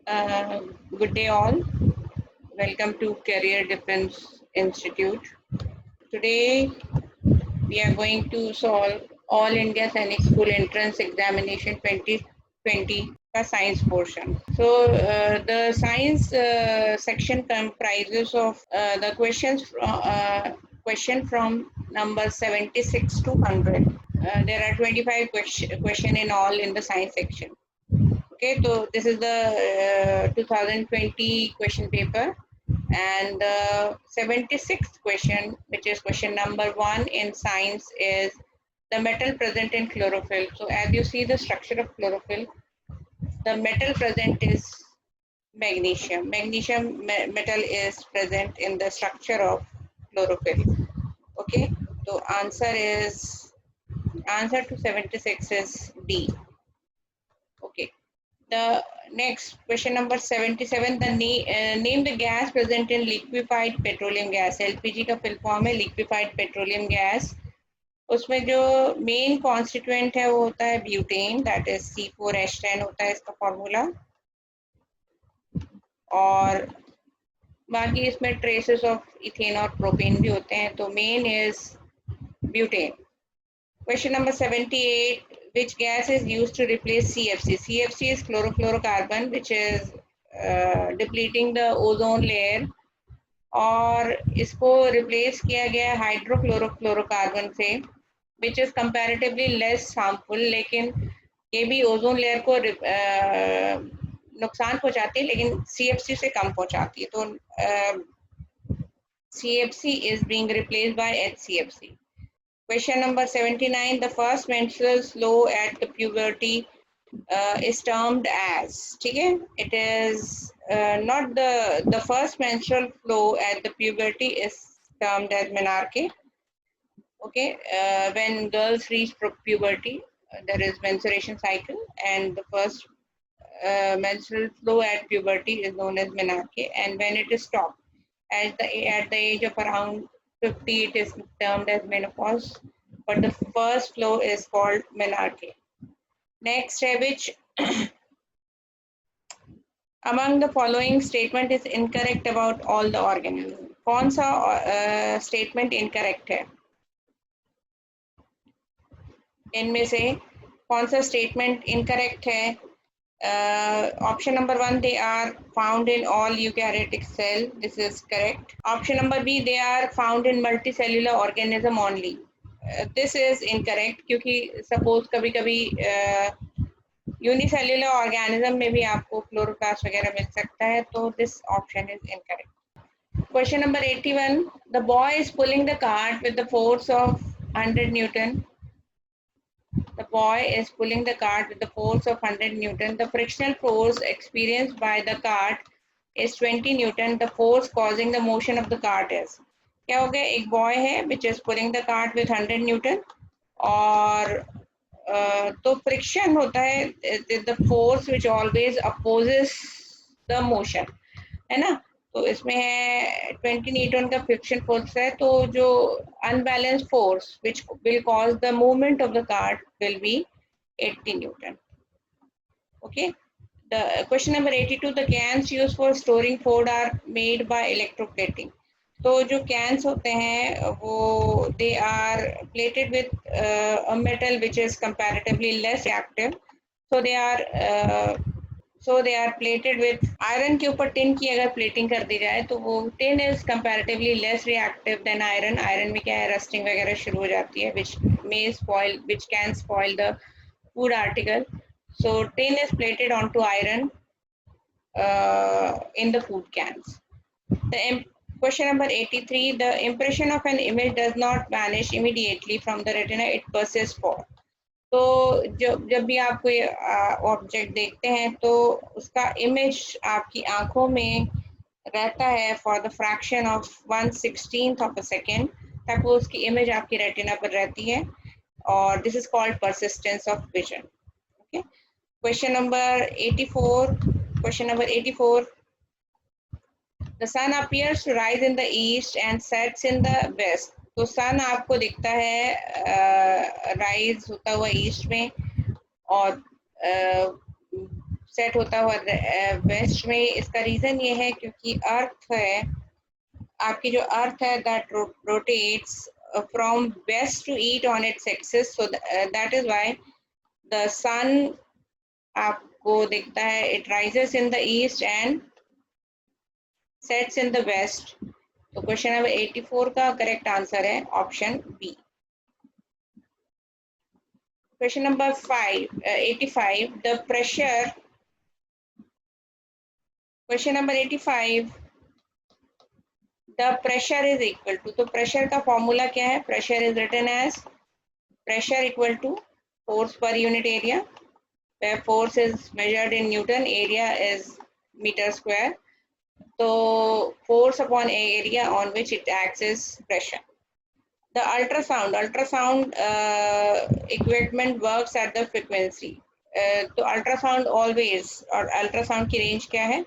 Uh, Good day, all. Welcome to Career Defense Institute. Today, we are going to solve All India Sainik School Entrance Examination 2020 का science portion. So, the science section comprises of the question from number 76 to 100. There are 25 question in all in the science section. Okay, so this is the 2020 question paper, and the 76th question, which is question number 1 in science, is the metal present in chlorophyll. So as you see the structure of chlorophyll, the metal present is magnesium. Magnesium metal is present in the structure of chlorophyll. Okay, so answer to 76 is D. Okay. The next question number 77, the name the gas present in liquefied petroleum gas. LPG का full form है liquefied petroleum gas. उसमें जो main constituent है वो होता है butane, that is C4H10 होता है इसका फॉर्मूला, और बाकी इसमें ट्रेसेस ऑफ इथेन और प्रोपेन भी होते हैं, तो main is butane. Question number 78, which gas is used to replace CFC? CFC is chlorofluorocarbon, which is depleting the ozone layer, और इसको रिप्लेस किया गया है हाइड्रोक्लोरोफ्लोरोकार्बन से, which is comparatively less harmful, लेकिन ये भी ओजोन लेयर को नुकसान पहुंचाती है, लेकिन CFC से कम पहुंचाती है, तो CFC is being replaced by HCFC. Question number 79, the first menstrual flow at the puberty is termed as, ठीक है, it is not the first menstrual flow at the puberty is termed as menarche. Okay, when girls reach puberty, there is menstruation cycle, and the first menstrual flow at puberty is known as menarche, and when it is stopped at the age of around 50, it is termed as menopause, but the first flow is called menarche. Next, which among the following statement is incorrect about all the organisms? कौन सा statement incorrect है? इनमें से कौन सा statement incorrect है? Option number 1, they are found in all eukaryotic cell. This is correct. Option number B, they are found in multicellular organism only. This is incorrect, क्योंकि suppose कभी कभी यूनिसेल्युलर ऑर्गेनिज्म में भी आपको क्लोरोप्लास्ट वगैरह मिल सकता है, तो this option is incorrect. Question number 81, the boy is pulling the cart with the force of 100 Newton. The boy is pulling the cart with the force of 100 Newton. The frictional force experienced by the cart is 20 Newton. The force causing the motion of the cart is. क्या हो गया? एक boy है which is pulling the cart with 100 Newton, और तो friction होता है the force which always opposes the motion, है ना? तो इसमें है 20 न्यूटन का फ्रिक्शन फोर्स है, तो जो unbalanced force which will cause the movement of the cart will be 80 Newton. Okay. The question number 82, the cans used for storing food are made by electroplating. तो जो cans होते हैं वो they are plated with a metal which is comparatively less reactive, so they are plated with iron के ऊपर tin की अगर plating कर दी जाए तो वो tin is comparatively less reactive than iron. Iron में क्या है, rusting वगैरह शुरू हो जाती है, which can spoil the food article. So tin is plated onto iron in the food cans. Question number 83, the impression of an image does not vanish immediately from the retina, it persists for. तो जब भी आप कोई object देखते हैं तो उसका image आपकी आंखों में रहता है for the fraction of 1/16 of a second तक, वो उसकी इमेज आपकी रेटिना पर रहती है, और this is called persistence of vision. Okay. Question number 84, the sun appears to rise in the east and sets in the west. तो सन आपको दिखता है राइज होता हुआ ईस्ट में, और सेट होता हुआ वेस्ट में। इसका रीजन ये है क्योंकि अर्थ है, आपकी जो अर्थ है that rotates from west to east on its axis, so that is why the sun आपको दिखता है, it rises in the east and sets in the west. तो क्वेश्चन नंबर 84 का करेक्ट आंसर है option B. Question number 85, the pressure, question number 85, the pressure is equal to, तो pressure का formula क्या है? Pressure is written as pressure equal to force per unit area, where force is measured in Newton, area is meter square. So force upon area on which it acts is pressure. The ultrasound equipment works at the frequency. तो ultrasound always, और ultrasound की range क्या है?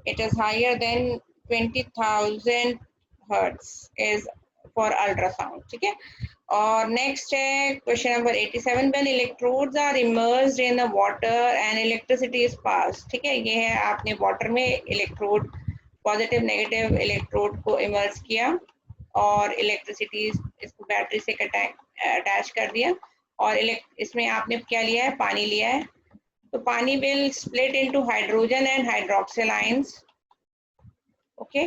It is higher than 20,000 hertz is for ultrasound, ठीक है। और next है question number 87, when electrodes are immersed in the water and electricity is pass, ठीक है। ये है आपने वाटर में इलेक्ट्रोड, पॉजिटिव नेगेटिव इलेक्ट्रोड को इमर्स किया और इलेक्ट्रिसिटी इसको बैटरी से अटैच कर दिया, और इसमें आपने क्या लिया है? पानी लिया है। तो पानी will split into hydrogen and hydroxyl ions, okay.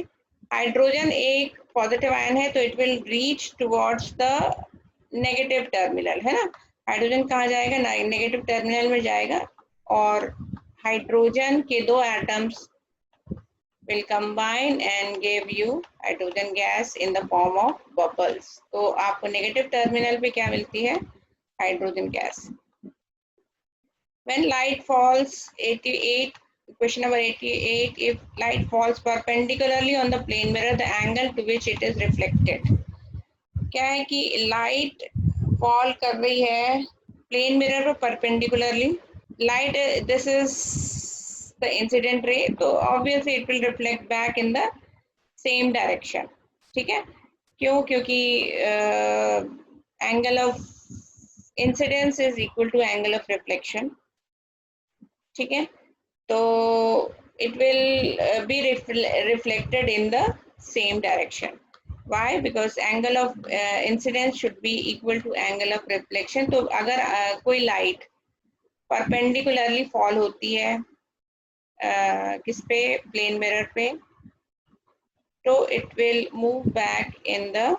Hydrogen एक पॉजिटिव आयन है तो it will reach towards the negative terminal, है ना। हाइड्रोजन कहाँ जाएगा? नेगेटिव टर्मिनल में जाएगा, और हाइड्रोजन के दो atoms will combine and give you hydrogen gas in the form of bubbles. तो आपको नेगेटिव टर्मिनल पे क्या मिलती है? Hydrogen gas. When light falls, 88, question number 88, if light falls perpendicularly on the plane mirror, the angle to which it is reflected. क्या है कि light fall कर रही है प्लेन मिरर पर perpendicularly, light, this is the incident ray, so obviously it will reflect back in the same direction, ठीक है। क्यों? क्योंकि angle of incidence is equal to angle of reflection, ठीक है। तो it will be reflected in the same direction. Why? Because angle of incidence should be equal to angle of reflection. तो अगर कोई लाइट परपेंडिकुलरली फॉल होती है किस पे? प्लेन मिरर पे, तो it will move back in the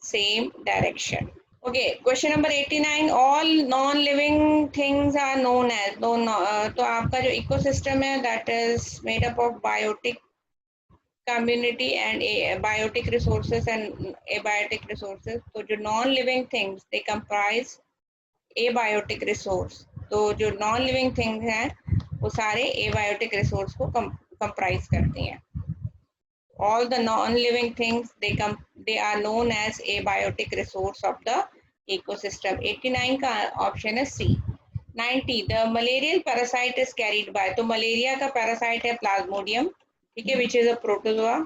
same direction, okay. Question number 89, all non living things are known as, तो आपका जो इकोसिस्टम है that is made up of biotic community and biotic resources and abiotic resources. तो जो non living things they comprise abiotic resource, तो जो non living things हैं वो सारे एबायोटिक रिसोर्स को कंप्राइज करती हैं। All the non-living things they are known as abiotic resource of the ecosystem. 89 का ऑप्शन है सी। 90, the malarial parasite is carried by, तो मलेरिया का पैरासाइट है प्लाज्मोडियम, ठीक है, विच इज अ प्रोटोजोआ,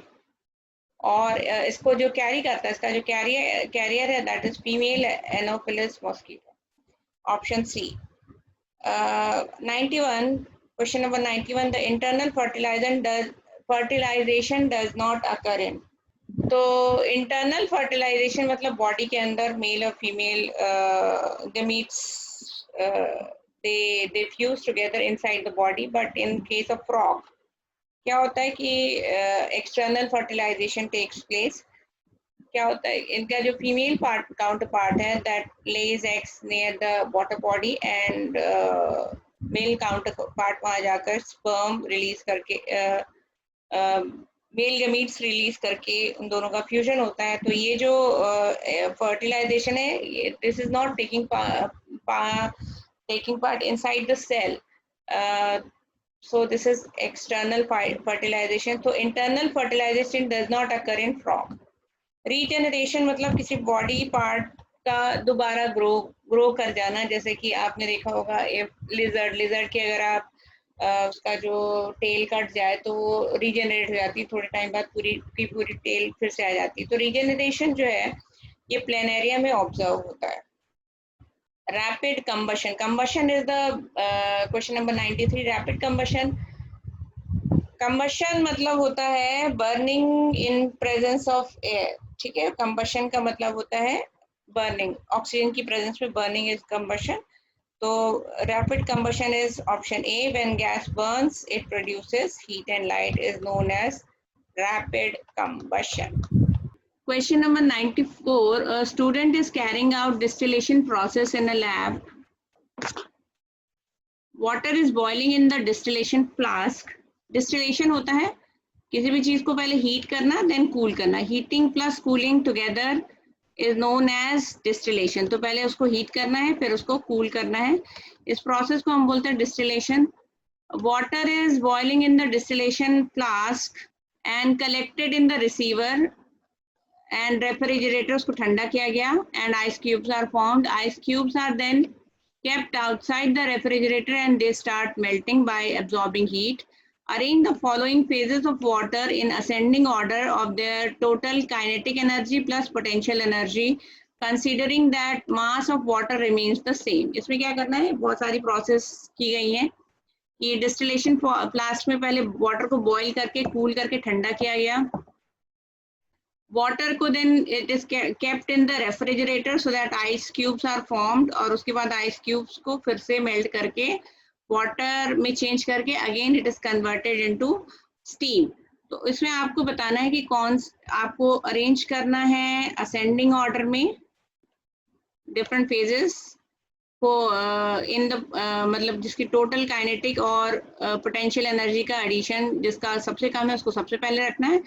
और इसको जो कैरी करता है, इसका जो कैरियर है that is female anopheles mosquito, option C. 91, question number 91, the internal fertilization does not occur in, तो इंटरनल फर्टिलाइजेशन मतलब बॉडी के अंदर मेल और female gametes they fuse together inside the body, but in case of frog क्या होता है कि external fertilisation takes place. क्या होता है? इनका जो फीमेल पार्ट काउंटर पार्ट है that lays eggs near the water body, and male counter part वहां जाकर स्पर्म रिलीज करके मेल गमीट्स रिलीज करके उन दोनों का फ्यूजन होता है। तो ये जो फर्टिलाइजेशन है, this is not taking part inside the cell, so this is external fertilization. तो internal fertilization does not occur in frog. Regeneration मतलब किसी बॉडी पार्ट का दोबारा ग्रो कर जाना, जैसे कि आपने देखा होगा लिजर्ड के अगर आप उसका जो टेल कट जाए तो वो रीजनरेट हो जाती है, थोड़े टाइम बाद पूरी टेल फिर से आ जाती है। तो रीजनरेशन जो है ये प्लेनेरिया में ऑब्जर्व होता है। Rapid combustion. Combustion is the question number 93. Rapid combustion. Combustion मतलब होता है burning in presence of air. ठीक है, combustion का मतलब होता है burning. Oxygen की presence में burning is combustion. So rapid combustion is option A. When gas burns, it produces heat and light is known as rapid combustion. Question number 94. A student is carrying out distillation process in a lab. Water is boiling in the distillation flask. Distillation होता है किसी भी चीज को पहले heat करना then cool करना. Heating plus cooling together is known as distillation. तो पहले उसको हीट करना है फिर उसको कूल करना है. इस प्रोसेस को हम बोलते हैं distillation. Water is boiling in the distillation flask and collected in the receiver and refrigerator. उसको ठंडा किया गया and ice cubes are formed. Ice cubes are then kept outside the refrigerator and they start melting by absorbing heat. Arrange the following phases of water in ascending order of their total kinetic energy plus potential energy, considering that mass of water remains the same. इसमें क्या करना है, बहुत सारी process की गई हैं. ये डिस्टिलेशन फ्लास्क में पहले वाटर को बॉईल करके कूल करके ठंडा किया गया. वाटर को then it is kept in the refrigerator so that ice cubes are formed. और उसके बाद आइस क्यूब्स को फिर से मेल्ट करके वाटर में चेंज करके again it is converted into steam. तो इसमें आपको बताना है कि कौन आपको अरेंज करना है असेंडिंग ऑर्डर में डिफरेंट फेजेस को इन द मतलब जिसकी टोटल काइनेटिक और पोटेंशियल एनर्जी का एडिशन जिसका सबसे कम है उसको सबसे पहले रखना है,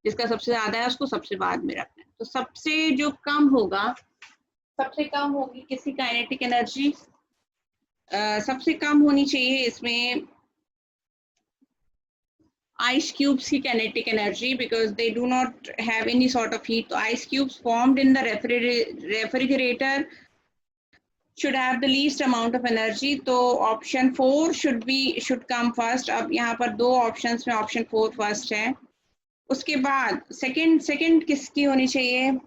जिसका सबसे ज्यादा है उसको सबसे बाद में रखना है. तो सबसे जो कम होगा, सबसे कम होगी किसी काइनेटिक एनर्जी, सबसे कम होनी चाहिए इसमें ice cubes की kinetic energy because they do not have any sort of heat. So ice cubes formed in the refrigerator should have the least amount of energy. तो option 4 should come first. अब यहाँ पर दो options में option 4 first है. उसके बाद second किसकी होनी चाहिए,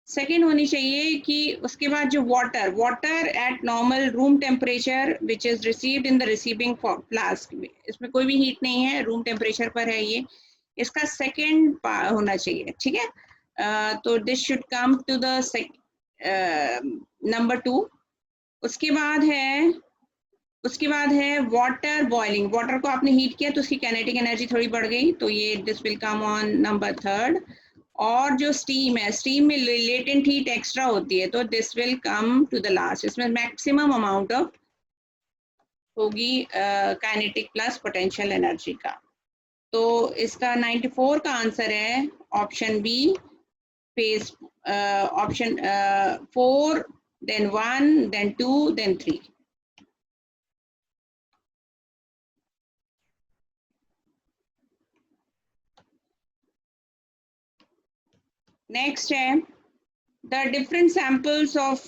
सेकेंड होनी चाहिए कि उसके बाद जो water at normal room temperature which is received in the receiving flask. इसमें कोई भी हीट नहीं है, रूम टेम्परेचर पर है ये. इसका सेकेंड होना चाहिए. ठीक है, तो this should come to the number 2. उसके बाद है वाटर बॉइलिंग. वाटर को आपने हीट किया तो उसकी काइनेटिक एनर्जी थोड़ी बढ़ गई, तो ये this will come on number 3. और जो स्टीम है, स्टीम में लेटेंट हीट एक्स्ट्रा होती है, तो this will come to the last. इसमें मैक्सिमम अमाउंट ऑफ होगी काइनेटिक प्लस पोटेंशियल एनर्जी का. तो इसका 94 का आंसर है option B, phase option 4 then 1 then 2 then 3. Next है the different samples of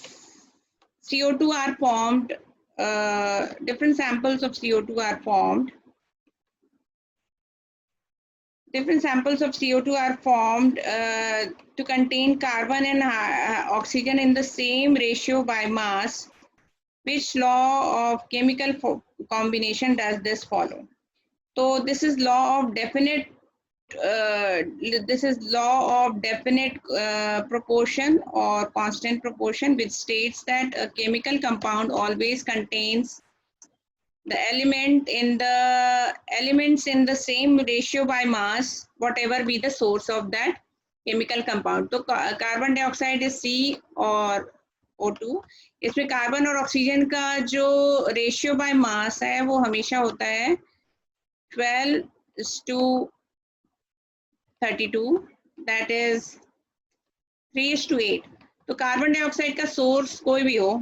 CO2 are formed. Different samples of CO2 are formed. Different samples of CO2 are formed to contain carbon and oxygen in the same ratio by mass. Which law of chemical combination does this follow? So this is law of definite. This is law of definite proportion or constant proportion, which states that a chemical compound always contains the elements in the same ratio by mass, whatever be the source of that chemical compound. तो carbon dioxide is C और O2. इसमें carbon और oxygen का जो ratio by mass है वो हमेशा होता है 12:32, that is 3:8. तो कार्बन डाइऑक्साइड का सोर्स कोई भी हो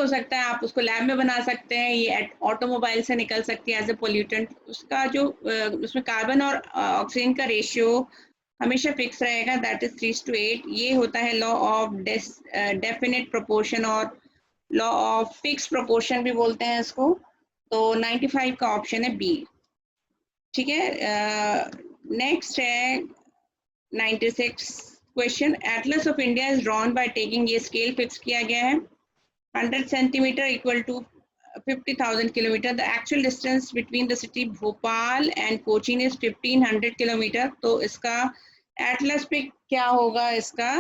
सकता है. आप उसको लैब में बना सकते हैं, ये ऑटोमोबाइल से निकल सकती है एज ए पोल्यूटेंट. उसका जो उसमें कार्बन और ऑक्सीजन का रेशियो हमेशा फिक्स रहेगा, दैट इज 3:8. ये होता है लॉ ऑफ डेफिनेट प्रोपोर्शन और लॉ ऑफ फिक्स प्रोपोर्शन भी बोलते हैं इसको. तो 95 का ऑप्शन है बी. ठीक है, नेक्स्ट है 96. Question, atlas of India is drawn by taking, ये स्केल फिक्स किया गया है 100 centimetre equal to 50,000 kilometre. The actual distance between the city Bhopal and Cochin is 1500 kilometre. तो इसका एटलस पे क्या होगा, इसका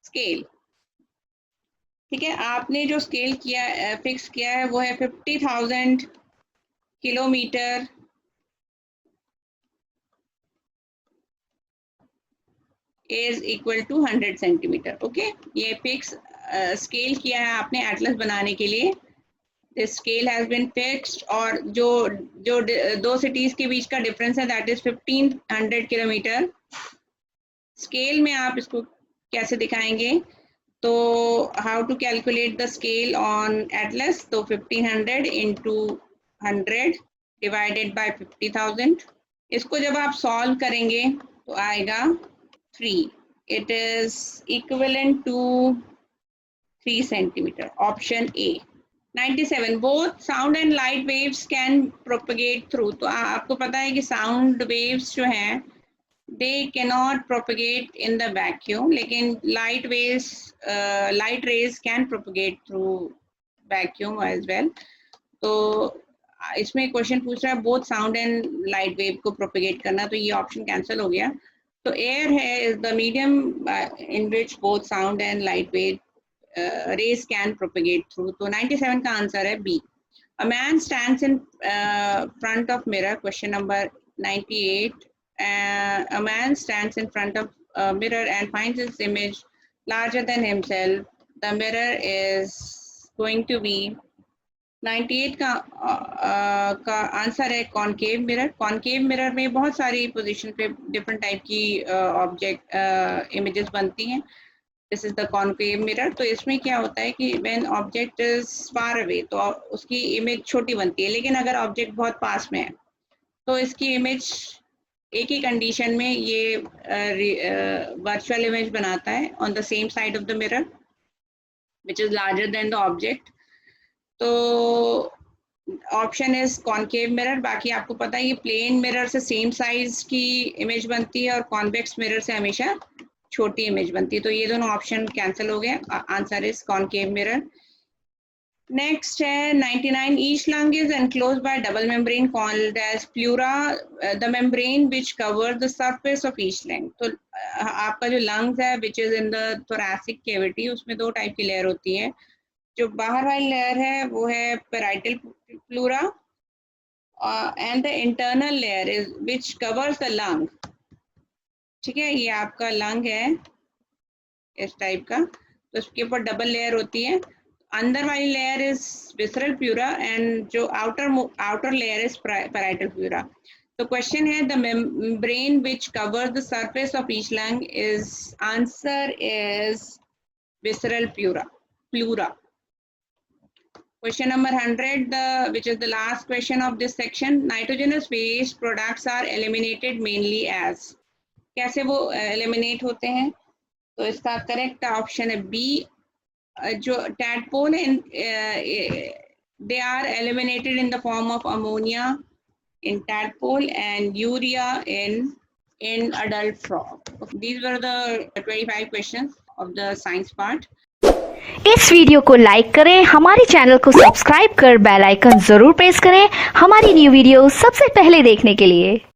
स्केल. ठीक है, आपने जो स्केल किया फिक्स किया है वो है 50,000 kilometre is equal to 100 centimetre. Okay, ये फिक्स स्केल किया है आपने एटलस बनाने के लिए. This scale has been fixed. और जो जो दो सिटीज के बीच का डिफरेंस है दैट इज 1500 किलोमीटर. स्केल में आप इसको कैसे दिखाएंगे, तो how to calculate the scale on atlas. तो 1500 इंटू 100 डिवाइडेड बाय 50,000. इसको जब आप सॉल्व करेंगे तो आएगा 3. It is equivalent to 3 centimeter. Option A. 97. Both sound and light waves can propagate through. तो आपको पता है कि sound waves जो हैं they cannot propagate in the vacuum, लेकिन light rays can propagate through vacuum as well. तो इसमें क्वेश्चन पूछ रहा है both sound and light wave को propagate करना, तो ये ऑप्शन कैंसिल हो गया. तो air है is the medium in which both sound and light wave rays can propagate through. तो 97 का आंसर है B. A man stands in front of mirror. Question number 98. A man stands in front of a mirror and finds his image larger than himself. The mirror is going to be 98 का answer है concave mirror. Concave mirror में बहुत सारी position पे different type की object images बनती हैं. This is the concave mirror. तो इसमें क्या होता है कि when object is far away तो उसकी इमेज छोटी बनती है, लेकिन अगर ऑब्जेक्ट बहुत पास में है तो इसकी इमेज एक ही कंडीशन में ये वर्चुअल इमेज बनाता है on the same side of the mirror which is larger than the object. तो ऑप्शन इज कॉनकेव मिरर. बाकी आपको पता है ये प्लेन मिरर से सेम साइज की इमेज बनती है और कॉन्वेक्स मिरर से हमेशा छोटी इमेज बनती है. तो ये दोनों ऑप्शन कैंसिल हो गए. Answer is concave mirror. Next है 99. Each lung is enclosed by double membrane called as pleura. The membrane which cover the surface of each lung. तो आपका जो लंग्स है which is in the thoracic cavity, उसमें दो type की layer होती है. जो बाहर वाली लेयर है वो है parietal pleura and the internal layer is which covers the lung. ठीक है, ये आपका लंग है इस टाइप का, तो इसके ऊपर डबल लेयर होती है. अंदर वाली layer is visceral pleura and जो outer layer is parietal pleura. तो क्वेश्चन है the membrane which covers the surface of each lung is answer is visceral pleura. Question number 100, which is the last question of this section. Nitrogenous waste products are eliminated mainly as. कैसे वो eliminate होते हैं? तो इसका correct option है B. जो tadpole है, they are eliminated in the form of ammonia in tadpole and urea in adult frog. These were the 25 questions of the science part. इस वीडियो को लाइक करें, हमारे चैनल को सब्सक्राइब कर bell icon जरूर press करें हमारी न्यू वीडियो सबसे पहले देखने के लिए.